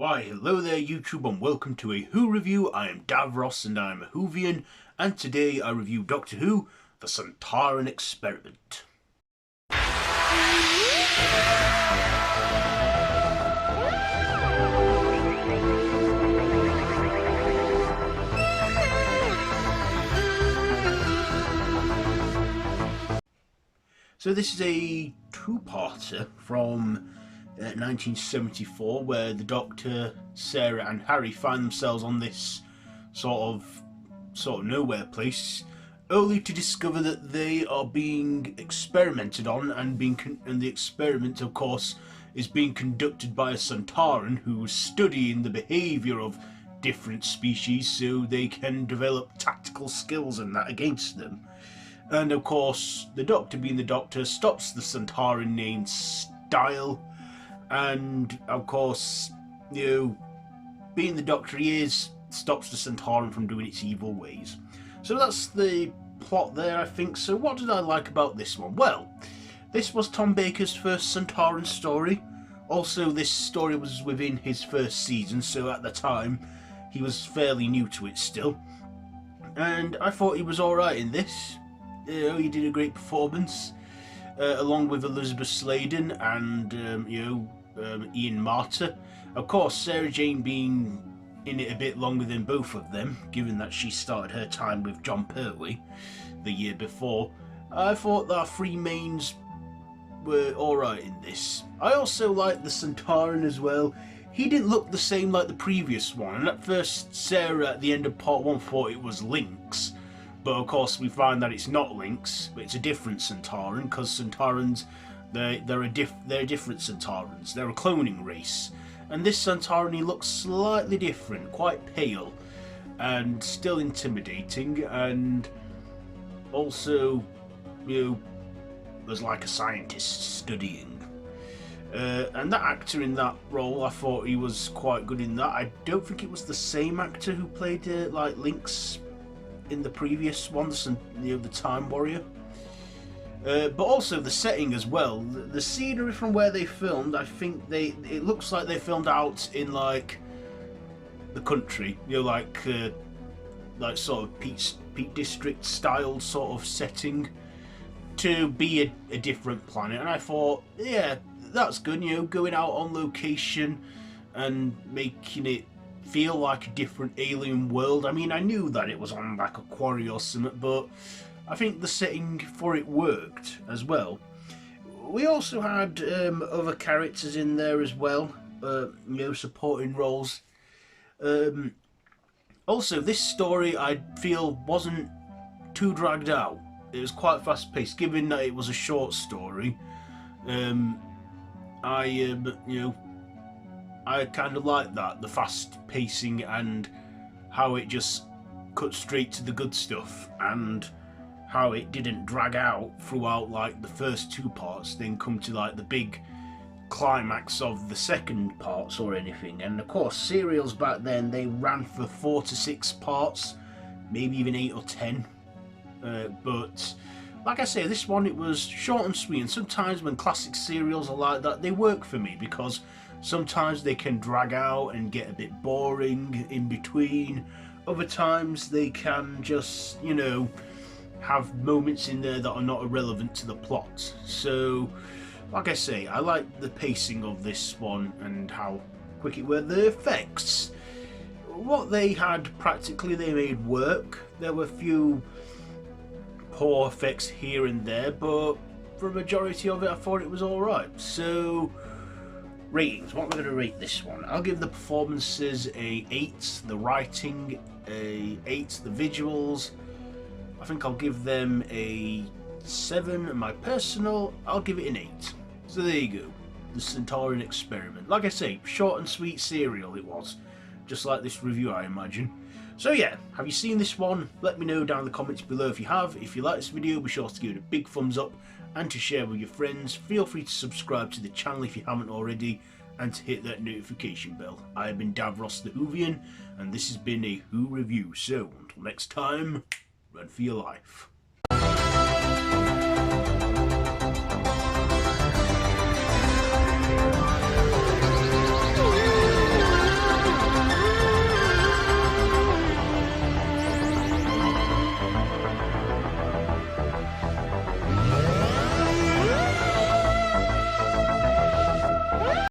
Why, hello there YouTube and welcome to a Who review. I am Davros and I am a Whovian, and today I review Doctor Who, the Sontaran Experiment. So this is a two-parter from 1974, where the Doctor, Sarah and Harry find themselves on this sort of nowhere place, only to discover that they are being experimented on, and the experiment, of course, is being conducted by a Sontaran who is studying the behaviour of different species so they can develop tactical skills and that against them. And of course, the Doctor, being the Doctor, stops the Sontaran named Style. And of course, being the Doctor he is, stops the Sontaran from doing its evil ways. So that's the plot there, I think. So what did I like about this one? Well, this was Tom Baker's first Sontaran story. Also, this story was within his first season, so at the time, he was fairly new to it still. And I thought he was alright in this. He did a great performance, along with Elisabeth Sladen and Ian Marter. Of course, Sarah Jane being in it a bit longer than both of them, given that she started her time with John Pertwee the year before. I thought that three mains were alright in this. I also liked the Sontaran as well. He didn't look the same like the previous one, and at first Sarah at the end of part 1 thought it was Lynx. But of course we find that it's not Lynx, but it's a different Sontaran, because Sontarans, they're different Sontarans. They're a cloning race. And this Sontaran, he looks slightly different, quite pale, and still intimidating, and also, was like a scientist studying. And that actor in that role, I thought he was quite good in that. I don't think it was the same actor who played like Lynx in the previous ones, and the Time Warrior. But also the setting as well. The scenery from where they filmed, I think it looks like they filmed out in like the country, like sort of Peak District style sort of setting, to be a different planet. And I thought, yeah, that's good. Going out on location and making it feel like a different alien world. I mean, I knew that it was on like a quarry or something, but I think the setting for it worked as well. We also had other characters in there as well, supporting roles. Also, this story I feel wasn't too dragged out. It was quite fast paced, given that it was a short story. I kind of like that, the fast pacing and how it just cut straight to the good stuff, and how it didn't drag out throughout like the first two parts, then come to like the big climax of the second parts or anything. And of course, serials back then, they ran for 4 to 6 parts, maybe even 8 or 10. But like I say, this one, it was short and sweet, and sometimes when classic serials are like that, they work for me, because sometimes they can drag out and get a bit boring in between. Other times they can just, have moments in there that are not irrelevant to the plot. So, like I say, I like the pacing of this one and how quick it were. The effects, what they had practically, they made work. There were a few poor effects here and there, but for a majority of it, I thought it was alright. So, ratings. What am I going to rate this one? I'll give the performances a 8, the writing a 8, the visuals, I think I'll give them a 7, and my personal, I'll give it an 8. So there you go, the Sontaran Experiment. Like I say, short and sweet serial it was, just like this review, I imagine. So yeah, have you seen this one? Let me know down in the comments below if you have. If you like this video, be sure to give it a big thumbs up and to share with your friends. Feel free to subscribe to the channel if you haven't already, and to hit that notification bell. I have been Davros the Whovian, and this has been a Who review. So until next time, run for your life.